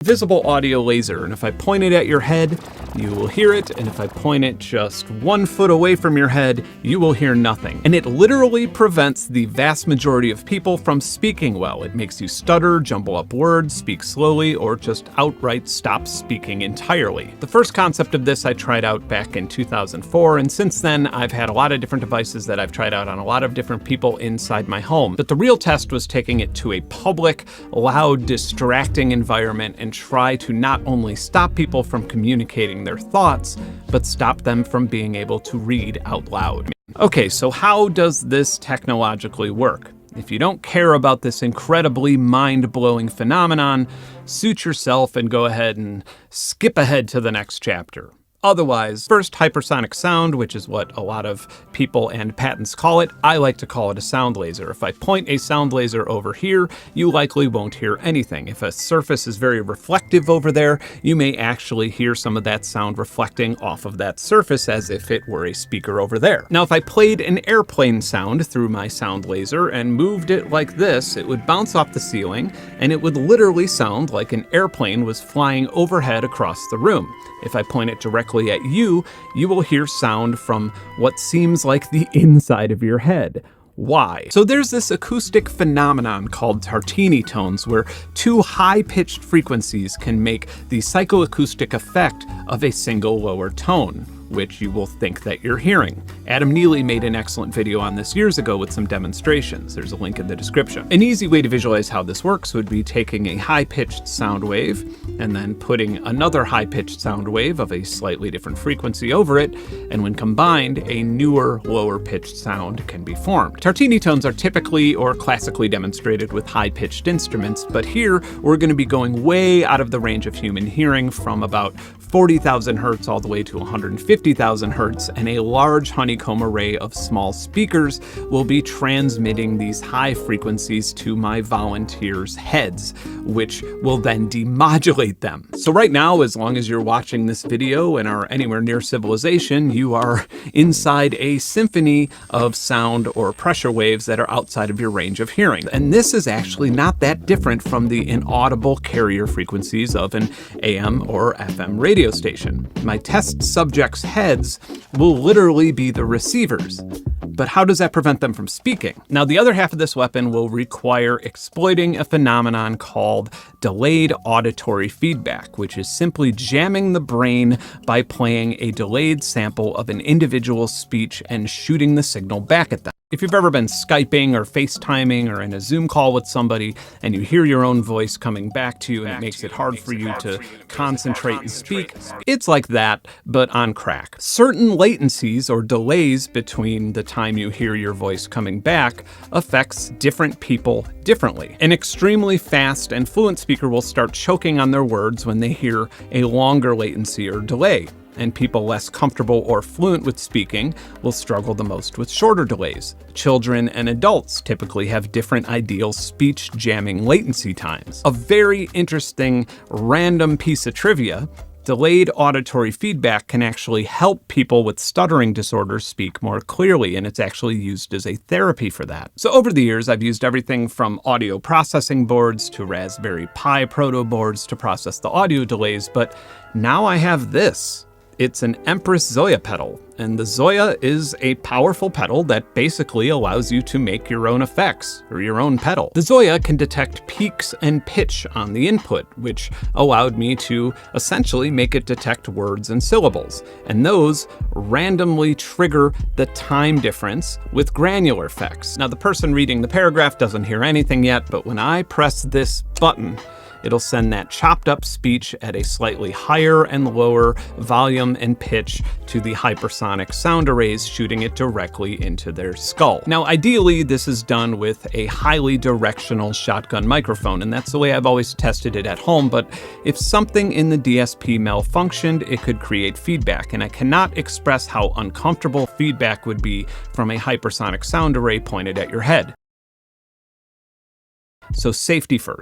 Visible audio laser, and if I point it at your head, you will hear it, and if I point it just 1 foot away from your head, you will hear nothing. And it literally prevents the vast majority of people from speaking well. It makes you stutter, jumble up words, speak slowly, or just outright stop speaking entirely. The first concept of this I tried out back in 2004, and since then I've had a lot of different devices that I've tried out on a lot of different people inside my home. But the real test was taking it to a public, loud, distracting environment and try to not only stop people from communicating their thoughts, but stop them from being able to read out loud. Okay, so how does this technologically work? If you don't care about this incredibly mind-blowing phenomenon, suit yourself and go ahead and skip ahead to the next chapter. Otherwise, first, hypersonic sound, which is what a lot of people and patents call it. I like to call it a sound laser. If I point a sound laser over here, you likely won't hear anything. If a surface is very reflective over there, you may actually hear some of that sound reflecting off of that surface as if it were a speaker over there. Now, if I played an airplane sound through my sound laser and moved it like this, it would bounce off the ceiling, and it would literally sound like an airplane was flying overhead across the room. If I point it directly at you, you will hear sound from what seems like the inside of your head. Why? So there's this acoustic phenomenon called Tartini tones, where 2 high-pitched frequencies can make the psychoacoustic effect of a single lower tone, which you will think that you're hearing. Adam Neely made an excellent video on this years ago with some demonstrations. There's a link in the description. An easy way to visualize how this works would be taking a high-pitched sound wave and then putting another high-pitched sound wave of a slightly different frequency over it, and when combined, a newer, lower-pitched sound can be formed. Tartini tones are typically or classically demonstrated with high-pitched instruments, but here we're going to be going way out of the range of human hearing, from about 40,000 hertz all the way to 150,000 hertz, and a large honeycomb array of small speakers will be transmitting these high frequencies to my volunteers' heads, which will then demodulate them. So right now, as long as you're watching this video and are anywhere near civilization, you are inside a symphony of sound or pressure waves that are outside of your range of hearing. And this is actually not that different from the inaudible carrier frequencies of an AM or FM radio station. My test subjects' heads will literally be the receivers. But how does that prevent them from speaking? Now, the other half of this weapon will require exploiting a phenomenon called delayed auditory feedback, which is simply jamming the brain by playing a delayed sample of an individual's speech and shooting the signal back at them. If you've ever been Skyping or FaceTiming or in a Zoom call with somebody and you hear your own voice coming back to you and it makes it hard for you to concentrate and speak, it's like that, but on crack. Certain latencies or delays between the time you hear your voice coming back affects different people differently. An extremely fast and fluent speaker will start choking on their words when they hear a longer latency or delay. And people less comfortable or fluent with speaking will struggle the most with shorter delays. Children and adults typically have different ideal speech jamming latency times. A very interesting random piece of trivia: delayed auditory feedback can actually help people with stuttering disorders speak more clearly, and it's actually used as a therapy for that. So over the years, I've used everything from audio processing boards to Raspberry Pi proto boards to process the audio delays, but now I have this. It's an Empress Zoya pedal, and the Zoya is a powerful pedal that basically allows you to make your own effects, or your own pedal. The Zoya can detect peaks and pitch on the input, which allowed me to essentially make it detect words and syllables, and those randomly trigger the time difference with granular effects. Now, the person reading the paragraph doesn't hear anything yet, but when I press this button, it'll send that chopped up speech at a slightly higher and lower volume and pitch to the hypersonic sound arrays, shooting it directly into their skull. Now, ideally, this is done with a highly directional shotgun microphone, and that's the way I've always tested it at home, but if something in the DSP malfunctioned, it could create feedback, and I cannot express how uncomfortable feedback would be from a hypersonic sound array pointed at your head. So safety first.